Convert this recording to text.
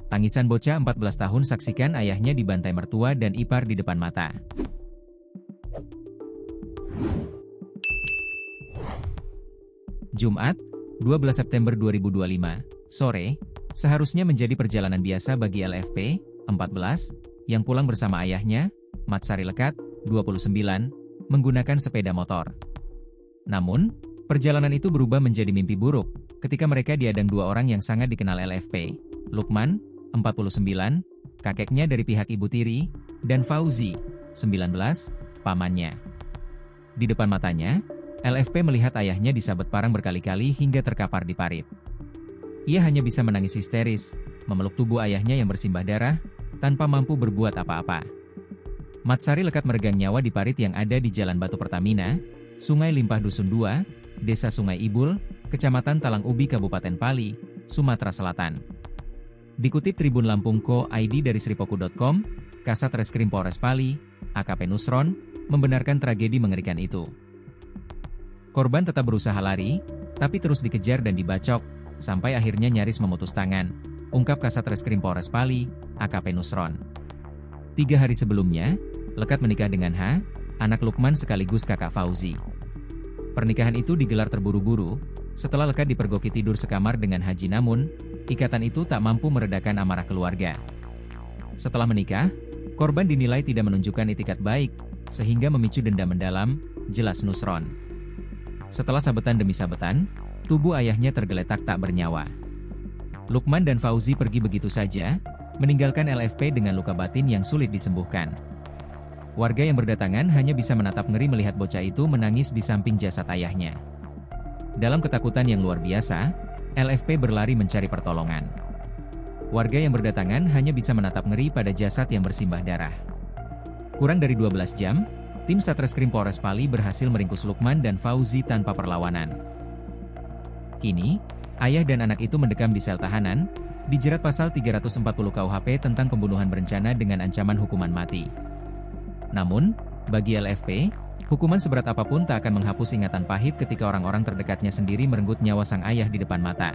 Tangisan bocah 14 tahun saksikan ayahnya dibantai mertua dan ipar di depan mata. Jumat, 12 September 2025, sore, seharusnya menjadi perjalanan biasa bagi LFP, 14, yang pulang bersama ayahnya, Matsari Lekat, 29, menggunakan sepeda motor. Namun, perjalanan itu berubah menjadi mimpi buruk, ketika mereka dihadang dua orang yang sangat dikenal LFP, Lukman, 49, kakeknya dari pihak ibu tiri, dan Fauzi, 19, pamannya. Di depan matanya, LFP melihat ayahnya disabet parang berkali-kali hingga terkapar di parit. Ia hanya bisa menangis histeris, memeluk tubuh ayahnya yang bersimbah darah, tanpa mampu berbuat apa-apa. Matsari Lekat meregang nyawa di parit yang ada di Jalan Batu Pertamina, Sungai Limpah Dusun 2, Desa Sungai Ibul, Kecamatan Talang Ubi Kabupaten Pali, Sumatera Selatan. Dikutip Tribun Lampung.co.id dari sripoku.com, Kasat Reskrim Polres Pali, AKP Nusron, membenarkan tragedi mengerikan itu. Korban tetap berusaha lari, tapi terus dikejar dan dibacok, sampai akhirnya nyaris memutus tangan, ungkap Kasat Reskrim Polres Pali, AKP Nusron. 3 hari sebelumnya, Lekat menikah dengan H, anak Lukman sekaligus kakak Fauzi. Pernikahan itu digelar terburu-buru, setelah Lekat dipergoki tidur sekamar dengan Haji, namun, ikatan itu tak mampu meredakan amarah keluarga. Setelah menikah, korban dinilai tidak menunjukkan itikat baik, sehingga memicu dendam mendalam, jelas Nusron. Setelah sabetan demi sabetan, tubuh ayahnya tergeletak tak bernyawa. Lukman dan Fauzi pergi begitu saja, meninggalkan LFP dengan luka batin yang sulit disembuhkan. Warga yang berdatangan hanya bisa menatap ngeri melihat bocah itu menangis di samping jasad ayahnya. Dalam ketakutan yang luar biasa, LFP berlari mencari pertolongan. Warga yang berdatangan hanya bisa menatap ngeri pada jasad yang bersimbah darah. Kurang dari 12 jam, tim Satreskrim Polres Pali berhasil meringkus Lukman dan Fauzi tanpa perlawanan. Kini, ayah dan anak itu mendekam di sel tahanan, dijerat pasal 340 KUHP tentang pembunuhan berencana dengan ancaman hukuman mati. Namun, bagi LFP, hukuman seberat apapun tak akan menghapus ingatan pahit ketika orang-orang terdekatnya sendiri merenggut nyawa sang ayah di depan mata.